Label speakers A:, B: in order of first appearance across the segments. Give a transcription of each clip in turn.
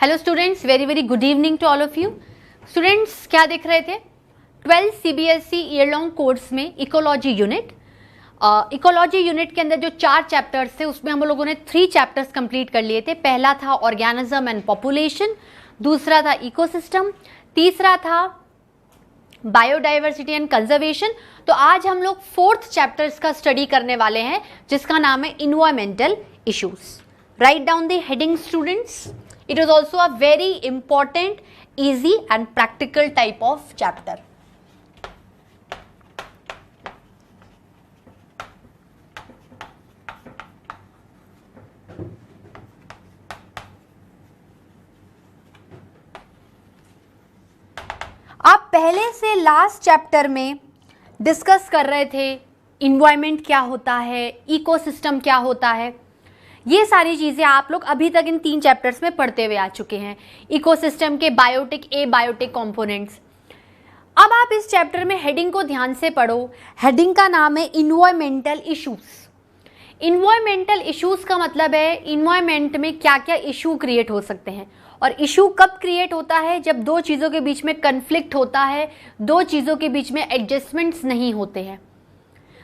A: Hello students, very very good evening to all of you. Students क्या देख रहे थे? 12 सीबीएसई ईयर लॉन्ग कोर्स में इकोलॉजी यूनिट के अंदर जो 4 चैप्टर्स थे उसमें हम लोगों ने 3 चैप्टर्स कंप्लीट कर लिए थे। पहला था ऑर्गेनिज्म एंड पॉपुलेशन, दूसरा था इकोसिस्टम, तीसरा था बायोडाइवर्सिटी एंड कंजर्वेशन। तो आज हम लोग 4th चैप्टर्स का स्टडी करने वाले हैं जिसका नाम है environmental issues. Write down the heading students. It is also a very important, easy and practical type of chapter. आप पहले से लास्ट चैप्टर में डिस्कस कर रहे थे इन्वायरमेंट क्या होता है, इकोसिस्टम क्या होता है। ये सारी चीज़ें आप लोग अभी तक इन 3 चैप्टर्स में पढ़ते हुए आ चुके हैं। इकोसिस्टम के बायोटिक, एबायोटिक कंपोनेंट्स। अब आप इस चैप्टर में हेडिंग को ध्यान से पढ़ो। हेडिंग का नाम है इन्वायरमेंटल इश्यूज। इन्वायरमेंटल इश्यूज का मतलब है इन्वायरमेंट में क्या क्या इशू क्रिएट हो सकते हैं। और इशू कब क्रिएट होता है? जब 2 चीज़ों के बीच में कन्फ्लिक्ट होता है, 2 चीज़ों के बीच में एडजस्टमेंट्स नहीं होते हैं।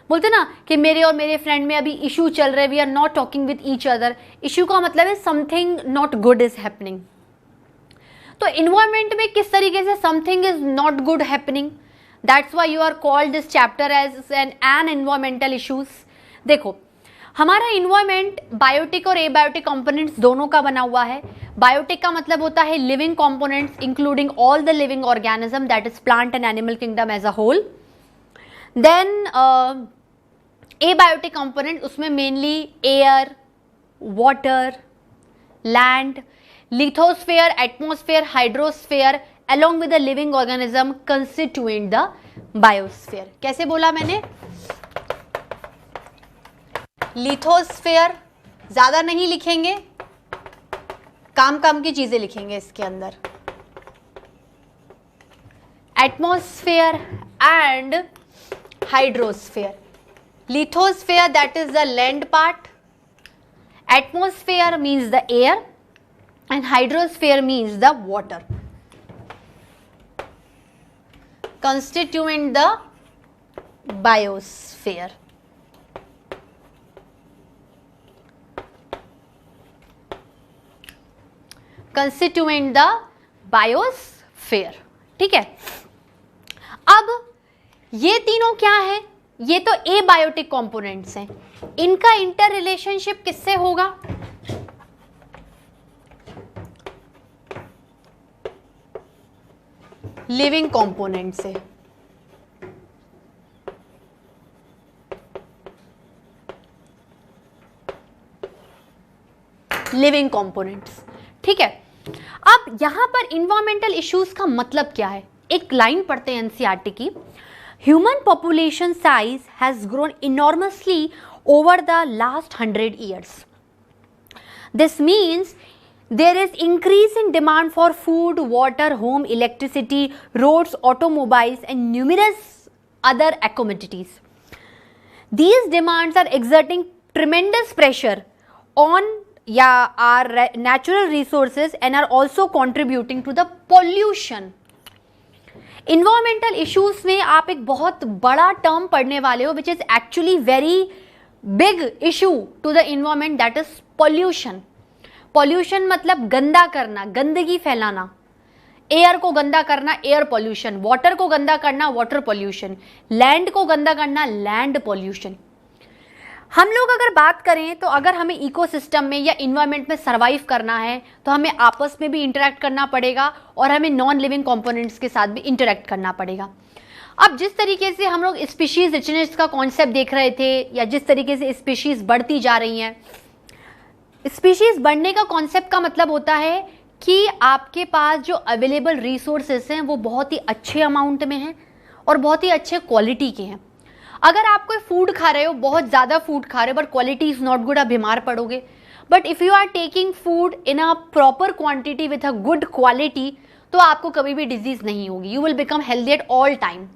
A: बोलते ना कि मेरे और मेरे फ्रेंड में अभी इशू चल रहे, we are not talking with each other. Issue का मतलब है something not good is happening. तो इन्वायरमेंट में किस तरीके से something is not good happening, that's why you are called this chapter as an environmental issues. देखो, हमारा इन्वायरमेंट बायोटिक और एबायोटिक कंपोनेंट्स दोनों का बना हुआ है। बायोटिक का मतलब होता है living components including all the living organism, that is plant and animal kingdom as a whole. Then abiotic component, उसमें mainly air, water, land, lithosphere, atmosphere, hydrosphere along with the living organism constituent the biosphere। कैसे बोला मैंने? Lithosphere ज्यादा नहीं लिखेंगे, काम की चीजें लिखेंगे इसके अंदर। Atmosphere and hydrosphere. Lithosphere, that is the land part, atmosphere means the air and hydrosphere means the water, constituent the biosphere। constituent the biosphere, ठीक है। अब ये तीनों क्या है? ये तो एबायोटिक कंपोनेंट्स हैं। इनका इंटर रिलेशनशिप किससे होगा? लिविंग कंपोनेंट से। लिविंग कंपोनेंट्स, ठीक है। अब यहां पर इन्वायरमेंटल इश्यूज का मतलब क्या है? एक लाइन पढ़ते हैं एनसीईआरटी की। Human population size has grown enormously over the last 100 years. This means there is increase in demand for food, water, home, electricity, roads, automobiles, and numerous other commodities. These demands are exerting tremendous pressure on our natural resources and are also contributing to the pollution. Environmental issues में आप एक बहुत बड़ा term पढ़ने वाले हो which is actually very big issue to the environment, that is pollution. Pollution मतलब गंदा करना, गंदगी फैलाना। एयर को गंदा करना, एयर पॉल्यूशन। वाटर को गंदा करना, वाटर पॉल्यूशन। लैंड को गंदा करना, लैंड पॉल्यूशन। हम लोग अगर बात करें तो अगर हमें इकोसिस्टम में या इन्वायरमेंट में सर्वाइव करना है तो हमें आपस में भी इंटरेक्ट करना पड़ेगा और हमें नॉन लिविंग कंपोनेंट्स के साथ भी इंटरेक्ट करना पड़ेगा। अब जिस तरीके से हम लोग स्पीशीज रिचनेस का कॉन्सेप्ट देख रहे थे या जिस तरीके से स्पीशीज बढ़ती जा रही हैं, स्पीशीज बढ़ने का कॉन्सेप्ट का मतलब होता है कि आपके पास जो अवेलेबल रिसोर्सेस हैं वो बहुत ही अच्छे अमाउंट में हैं और बहुत ही अच्छे क्वालिटी के हैं। अगर आप कोई फूड खा रहे हो, बहुत ज़्यादा फूड खा रहे हो but quality is not good, आप बीमार पड़ोगे। But if you are taking food in a proper quantity with a good quality तो आपको कभी भी डिजीज नहीं होगी। You will become healthy at all time.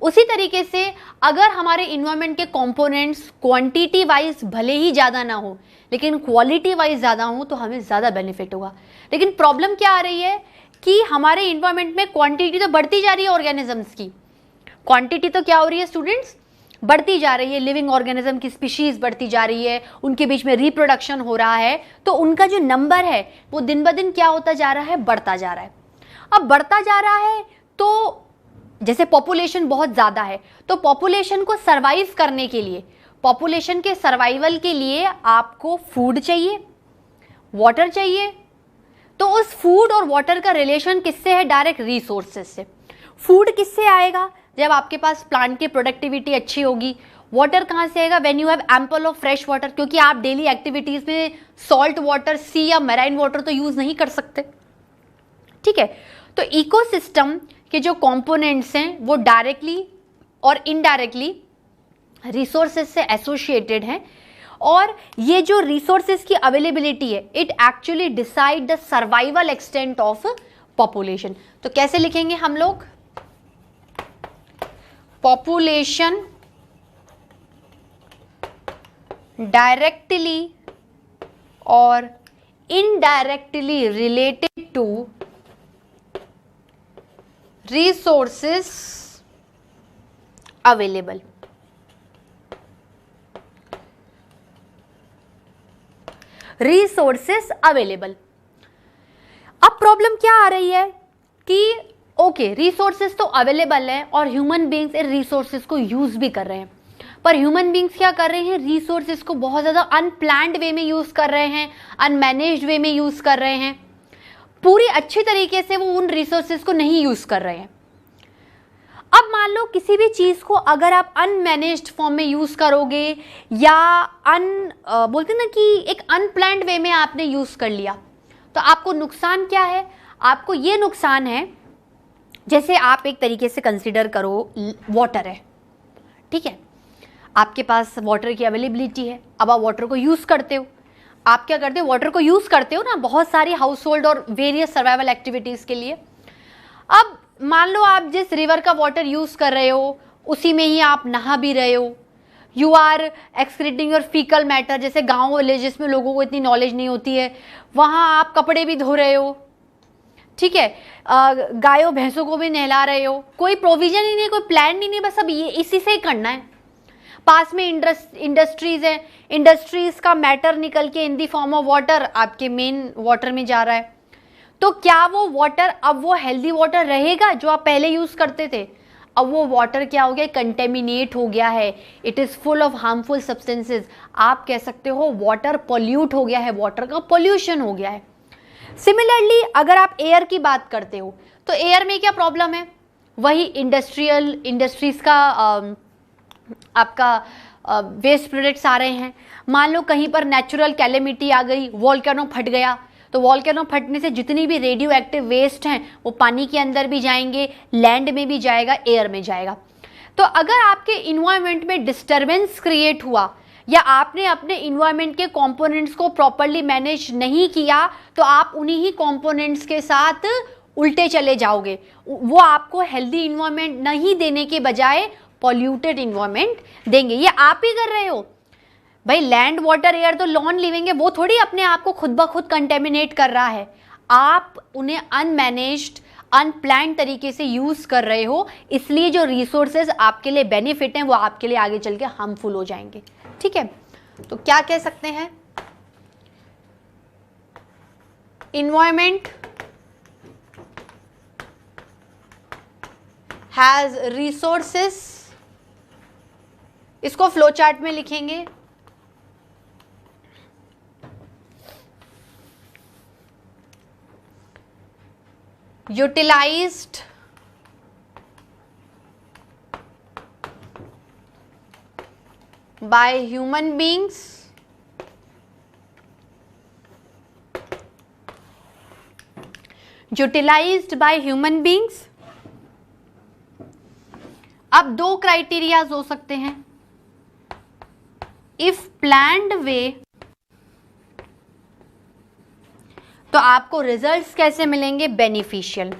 A: उसी तरीके से अगर हमारे इन्वायरमेंट के कंपोनेंट्स क्वांटिटी वाइज भले ही ज़्यादा ना हो लेकिन क्वालिटी वाइज ज़्यादा हो तो हमें ज़्यादा बेनिफिट होगा। लेकिन प्रॉब्लम क्या आ रही है कि हमारे इन्वायरमेंट में क्वांटिटी तो बढ़ती जा रही है ऑर्गेनिजम्स की, क्वांटिटी तो क्या हो रही है स्टूडेंट्स, बढ़ती जा रही है, लिविंग ऑर्गेनिज्म की स्पीशीज बढ़ती जा रही है, उनके बीच में रिप्रोडक्शन हो रहा है, तो उनका जो नंबर है वो दिन ब दिन क्या होता जा रहा है, बढ़ता जा रहा है। अब बढ़ता जा रहा है तो जैसे पॉपुलेशन बहुत ज़्यादा है तो पॉपुलेशन को सर्वाइव करने के लिए, पॉपुलेशन के सर्वाइवल के लिए आपको फूड चाहिए, वाटर चाहिए। तो उस फूड और वाटर का रिलेशन किससे है, डायरेक्ट रिसोर्सेज से। फूड किससे आएगा, जब आपके पास प्लांट की प्रोडक्टिविटी अच्छी होगी। वाटर कहाँ से आएगा, when you have ample of fresh water, क्योंकि आप डेली एक्टिविटीज में सॉल्ट वाटर, सी या मैराइन वाटर तो यूज नहीं कर सकते, ठीक है। तो इकोसिस्टम के जो कंपोनेंट्स हैं वो डायरेक्टली और इनडायरेक्टली रिसोर्सेज से एसोसिएटेड हैं, और ये जो रिसोर्सेज की अवेलेबिलिटी है it actually decide the survival extent of population. तो कैसे लिखेंगे हम लोग, पॉपुलेशन डायरेक्टली और indirectly related to resources available। Resources available. अब प्रॉब्लम क्या आ रही है कि ओके रिसोर्सेस तो अवेलेबल है और ह्यूमन बीइंग्स इन रिसोर्सेस को यूज भी कर रहे हैं, पर ह्यूमन बीइंग्स क्या कर रहे हैं, रिसोर्सेस को बहुत ज़्यादा अनप्लान्ड वे में यूज कर रहे हैं, अनमैनेज्ड वे में यूज कर रहे हैं, पूरी अच्छी तरीके से वो उन रिसोर्सेज को नहीं यूज कर रहे हैं। अब मान लो किसी भी चीज को अगर आप अनमैनेज्ड फॉर्म में यूज करोगे या बोलते ना कि एक अनप्लान्ड वे में आपने यूज कर लिया, तो आपको नुकसान क्या है, आपको ये नुकसान है, जैसे आप एक तरीके से कंसीडर करो वाटर है, ठीक है, आपके पास वाटर की अवेलेबिलिटी है, अब आप वाटर को यूज करते हो, आप क्या करते हो, वाटर को यूज करते हो ना बहुत सारी हाउस होल्ड और वेरियस सर्वाइवल एक्टिविटीज के लिए। अब मान लो आप जिस रिवर का वाटर यूज कर रहे हो उसी में ही आप नहा भी रहे हो, you are excreting your faecal matter, जैसे गांव विलेजेस में लोगों को इतनी नॉलेज नहीं होती है, वहां आप कपड़े भी धो रहे हो, ठीक है, गायों भैंसों को भी नहला रहे हो, कोई प्रोविजन ही नहीं, कोई प्लान ही नहीं, बस अब ये इसी से ही करना है। पास में इंडस्ट्रीज है, इंडस्ट्रीज का मैटर निकल के इन दी फॉर्म ऑफ वाटर आपके मेन वाटर में जा रहा है, तो क्या वो वाटर अब वो हेल्दी वाटर रहेगा जो आप पहले यूज करते थे, अब वो वाटर क्या हो गया, कंटेमिनेट हो गया है, it is full of harmful substances, आप कह सकते हो वाटर पॉल्यूट हो गया है, वाटर का पॉल्यूशन हो गया है। सिमिलरली अगर आप एयर की बात करते हो तो एयर में क्या प्रॉब्लम है, वही इंडस्ट्रीज का आपका वेस्ट प्रोडक्ट्स आ रहे हैं। मान लो कहीं पर नेचुरल कैलेमिटी आ गई, वॉल्केनो फट गया, तो वॉल्केनो फटने से जितनी भी रेडियो एक्टिव वेस्ट हैं वो पानी के अंदर भी जाएंगे, लैंड में भी जाएगा, एयर में जाएगा। तो अगर आपके इन्वायरमेंट में डिस्टर्बेंस क्रिएट हुआ या आपने अपने इन्वायरमेंट के कंपोनेंट्स को प्रॉपरली मैनेज नहीं किया तो आप उन्हीं ही कंपोनेंट्स के साथ उल्टे चले जाओगे, वो आपको हेल्दी इन्वायरमेंट नहीं देने के बजाय पॉल्यूटेड इन्वायरमेंट देंगे। ये आप ही कर रहे हो भाई, लैंड वाटर एयर तो नॉन लिविंग है, वो थोड़ी अपने आप को खुद ब खुद कंटेमिनेट कर रहा है, आप उन्हें अनमैनेज्ड अनप्लान्ड तरीके से यूज कर रहे हो, इसलिए जो रिसोर्सेज आपके लिए बेनिफिट हैं वो आपके लिए आगे चल के हार्मफुल हो जाएंगे, ठीक है। तो क्या कह सकते हैं, इन्वायरमेंट हैज रिसोर्सेस, इसको फ्लो चार्ट में लिखेंगे, utilized by human beings अब दो क्राइटेरियाज हो सकते हैं, इफ प्लान्ड वे, तो आपको रिजल्ट्स कैसे मिलेंगे, बेनिफिशियल।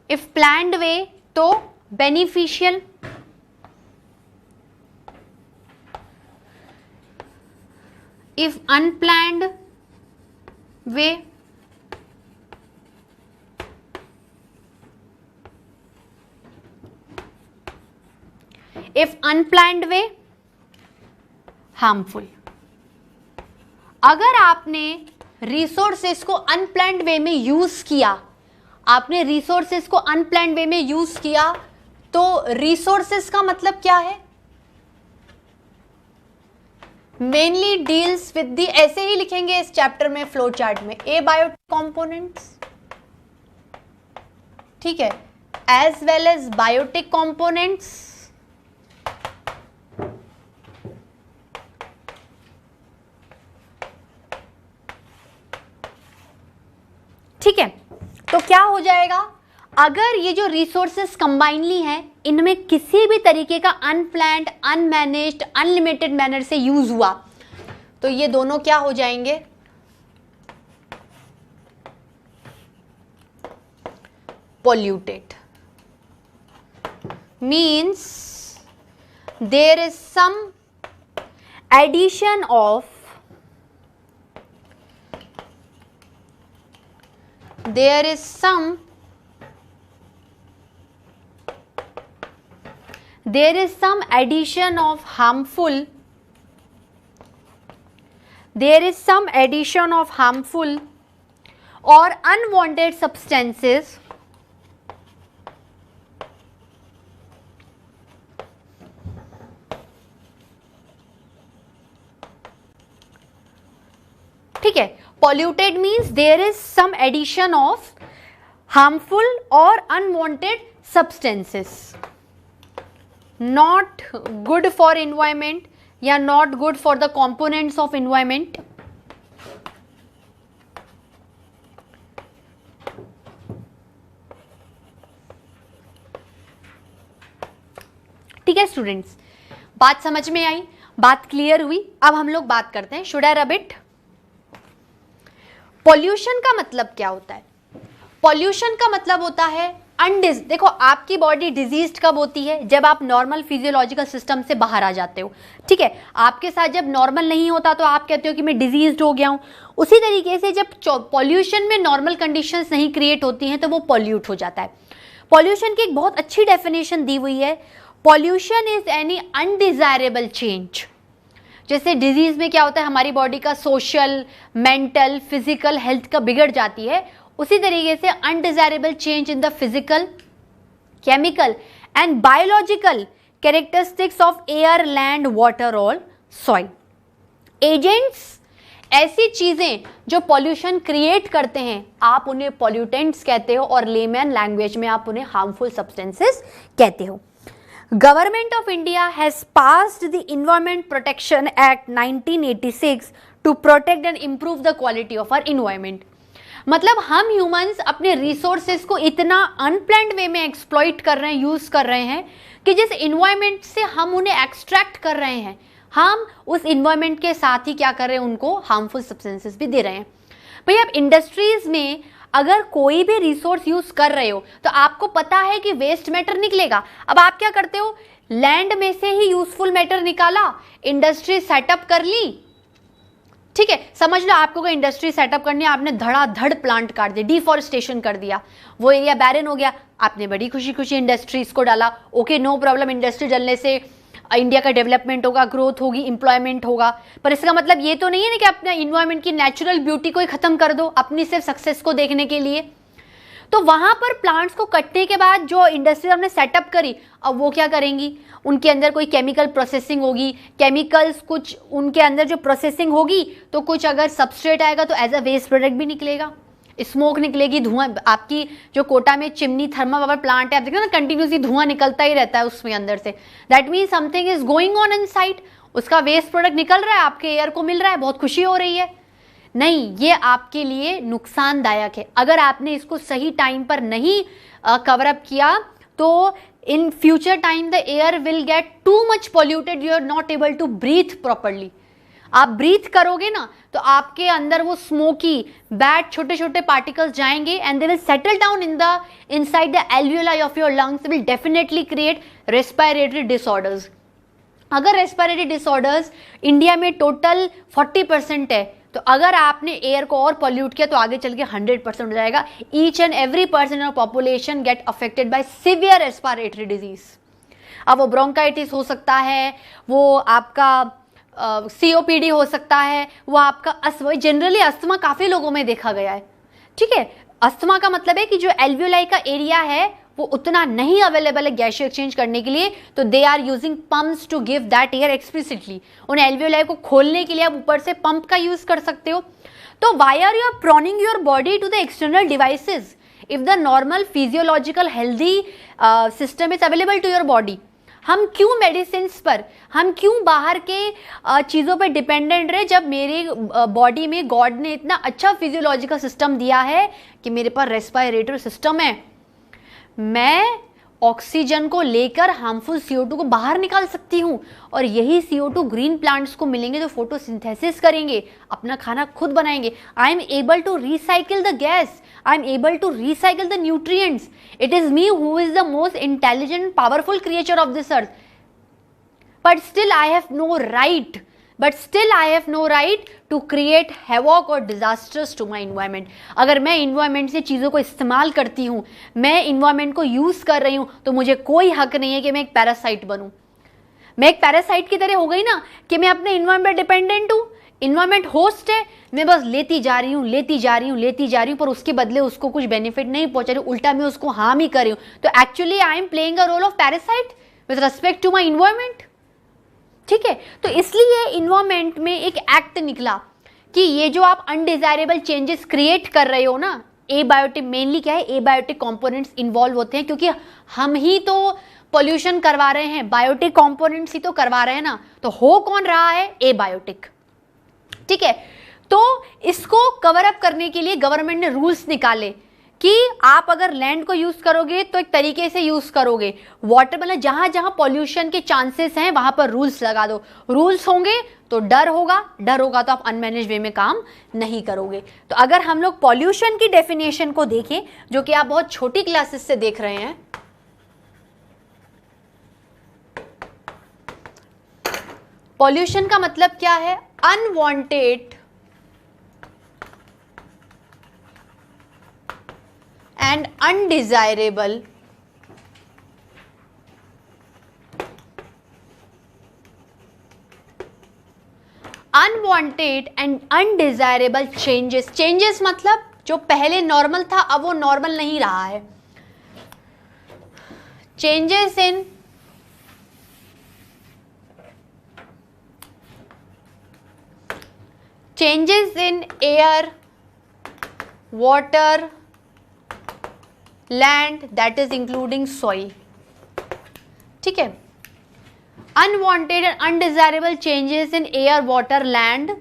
A: इफ प्लान्ड वे तो beneficial, if unplanned way if unplanned way harmful. अगर आपने रिसोर्सेस को अनप्लैंड वे में यूज किया, आपने रिसोर्सेस को अनप्लैंड वे में यूज किया, तो रिसोर्सेस का मतलब क्या है? मेनली डील्स विद दी, ऐसे ही लिखेंगे इस चैप्टर में फ्लो चार्ट में, ए बायोटिक कंपोनेंट्स, ठीक है, as well as biotic components, ठीक है। तो क्या हो जाएगा, अगर ये जो रिसोर्सेस कंबाइनली हैं, इनमें किसी भी तरीके का अनप्लैंड, अनमैनेज्ड, अनलिमिटेड मैनर से यूज हुआ, तो ये दोनों क्या हो जाएंगे? Polluted. Means there is some addition of, there is some addition of harmful, or unwanted substances ठीक है। Polluted means there is some addition of harmful or unwanted substances, not good for environment या not good for the components of environment. ठीक है students, बात समझ में आई, बात clear हुई। अब हम लोग बात करते हैं, should I rub it? Pollution का मतलब क्या होता है? पॉल्यूशन का मतलब होता है देखो, आपकी बॉडी डिजीज कब होती है? जब आप नॉर्मल फिजियोलॉजिकल सिस्टम से बाहर आ जाते हो, ठीक है। आपके साथ जब नॉर्मल नहीं होता तो आप कहते हो कि मैं डिजीज्ड हो गया हूं। उसी तरीके से जब पॉल्यूशन में नॉर्मल कंडीशंस नहीं क्रिएट होती हैं तो वो पॉल्यूट हो जाता है। पॉल्यूशन की एक बहुत अच्छी डेफिनेशन दी हुई है, pollution is any undesirable change. जैसे डिजीज में क्या होता है, हमारी बॉडी का सोशल, मेंटल, फिजिकल हेल्थ का बिगड़ जाती है, उसी तरीके से undesirable change in the physical, chemical and biological characteristics of air, land, water और सॉइल। एजेंट्स, ऐसी चीजें जो पॉल्यूशन क्रिएट करते हैं, आप उन्हें पॉल्यूटेंट्स कहते हो और लेमैन लैंग्वेज में आप उन्हें हार्मफुल सब्सटेंसेस कहते हो। Government of India has passed the Environment Protection Act 1986 to protect and improve the quality of our environment. मतलब हम ह्यूमंस अपने रिसोर्सेज को इतना अनप्लैंड वे में एक्सप्लॉइट कर रहे हैं, यूज कर रहे हैं कि जिस इन्वायरमेंट से हम उन्हें एक्सट्रैक्ट कर रहे हैं, हम उस इन्वायरमेंट के साथ ही क्या कर रहे हैं, उनको हार्मफुल सब्सटेंसेस भी दे रहे हैं। भाई आप इंडस्ट्रीज में अगर कोई भी रिसोर्स यूज कर रहे हो तो आपको पता है कि वेस्ट मैटर निकलेगा। अब आप क्या करते हो, लैंड में से ही यूजफुल मैटर निकाला, इंडस्ट्री सेटअप कर ली, ठीक है। समझ लो आपको कोई इंडस्ट्री सेटअप करनी है, आपने धड़ाधड़ प्लांट काट दिया, डिफॉरेस्टेशन कर दिया, वो एरिया बैरन हो गया, आपने बड़ी खुशी खुशी इंडस्ट्रीज को डाला, ओके नो प्रॉब्लम, इंडस्ट्री डलने से इंडिया का डेवलपमेंट होगा, ग्रोथ होगी, इंप्लॉयमेंट होगा। पर इसका मतलब ये तो नहीं है ना कि अपने इन्वायरमेंट की नेचुरल ब्यूटी को ही खत्म कर दो अपनी सिर्फ सक्सेस को देखने के लिए। तो वहां पर प्लांट्स को कटने के बाद जो इंडस्ट्री हमने सेटअप करी, अब वो क्या करेंगी, उनके अंदर कोई केमिकल प्रोसेसिंग होगी, केमिकल्स कुछ उनके अंदर जो प्रोसेसिंग होगी तो कुछ अगर सबस्ट्रेट आएगा तो एज अ वेस्ट प्रोडक्ट भी निकलेगा, स्मोक निकलेगी, धुआं। आपकी जो कोटा में चिमनी थर्मल पावर प्लांट है, आप देखो ना कंटिन्यूसली धुआं निकलता ही रहता है उसमें अंदर से, that means something is going on inside, उसका वेस्ट प्रोडक्ट निकल रहा है, आपके एयर को मिल रहा है, बहुत खुशी हो रही है। नहीं, ये आपके लिए नुकसानदायक है। अगर आपने इसको सही टाइम पर नहीं कवर अप किया तो in future time the air will get too much polluted, you are not able to breathe properly. आप ब्रीथ करोगे ना तो आपके अंदर वो स्मोकी बैड छोटे छोटे पार्टिकल्स जाएंगे and they will settle down inside the alveoli of your lungs, will definitely create respiratory disorders. अगर रेस्पिरेटरी डिसऑर्डर्स इंडिया में टोटल 40% है, तो अगर आपने एयर को और पॉल्यूट किया तो आगे चल के 100% हो जाएगा। Each and every person of population get affected by severe respiratory disease. अब वो ब्रोंकाइटिस हो सकता है, वो आपका COPD हो सकता है, वो आपका अस्थमा, जनरली अस्थमा काफ़ी लोगों में देखा गया है। ठीक है, अस्थमा का मतलब है कि जो एल्वियोलाई का एरिया है वो उतना नहीं अवेलेबल है गैस एक्सचेंज करने के लिए, तो they are using pumps to give that air explicitly. उन एल्वियोलाई को खोलने के लिए आप ऊपर से पंप का यूज कर सकते हो। तो why are you proning your body to the external devices if the normal physiological healthy system is available to your body? हम क्यों मेडिसिन पर, हम क्यों बाहर के चीज़ों पर डिपेंडेंट रहे, जब मेरे बॉडी में गॉड ने इतना अच्छा फिजियोलॉजिकल सिस्टम दिया है कि मेरे पास रेस्पिरेटरी सिस्टम है, मैं ऑक्सीजन को लेकर हार्मफुल CO2 को बाहर निकाल सकती हूँ, और यही CO2 ग्रीन प्लांट्स को मिलेंगे जो फोटोसिंथेसिस करेंगे, अपना खाना खुद बनाएंगे। I am able to recycle the gas, I am able to recycle the nutrients. It is me who is the most intelligent, powerful creature of this earth. But still I have no right to create havoc or disasters to my environment. अगर मैं environment से चीज़ों को इस्तेमाल करती हूँ, मैं environment को यूज़ कर रही हूँ, तो मुझे कोई हक नहीं है कि मैं एक पैरासाइट बनूँ। मैं एक पैरासाइट की तरह हो गई ना, कि मैं अपने environment पर डिपेंडेंट हूँ। इन्वायरमेंट होस्ट है, मैं बस लेती जा रही हूँ, पर उसके बदले उसको कुछ बेनिफिट नहीं पहुंचा रही हूँ, उल्टा मैं उसको हार्म ही कर रही हूँ। तो actually I am playing a role of parasite with respect to my environment. ठीक है, तो इसलिए इन्वायरमेंट में एक एक्ट निकला कि ये जो आप अनडिजायरेबल चेंजेस क्रिएट कर रहे हो ना, एबायोटिक, मेनली क्या है, एबायोटिक कंपोनेंट्स इन्वॉल्व होते हैं, क्योंकि हम ही तो पोल्यूशन करवा रहे हैं, बायोटिक कंपोनेंट्स ही तो करवा रहे हैं ना। तो हो कौन रहा है? एबायोटिक। ठीक है, तो इसको कवर अप करने के लिए गवर्नमेंट ने रूल्स निकाले कि आप अगर लैंड को यूज करोगे तो एक तरीके से यूज करोगे, वाटर मतलब जहां जहां पॉल्यूशन के चांसेस हैं वहां पर रूल्स लगा दो। रूल्स होंगे तो डर होगा तो आप अनमैनेज वे में काम नहीं करोगे। तो अगर हम लोग पॉल्यूशन की डेफिनेशन को देखें, जो कि आप बहुत छोटी क्लासेस से देख रहे हैं, पॉल्यूशन का मतलब क्या है? अनवांटेड and undesirable चेंजेस मतलब जो पहले नॉर्मल था अब वो नॉर्मल नहीं रहा है। Changes in air, water, land, that is including soil. ठीक है, unwanted and undesirable changes in air, water, land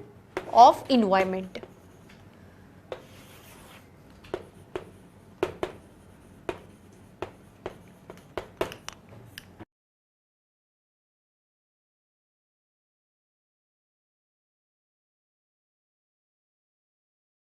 A: of environment.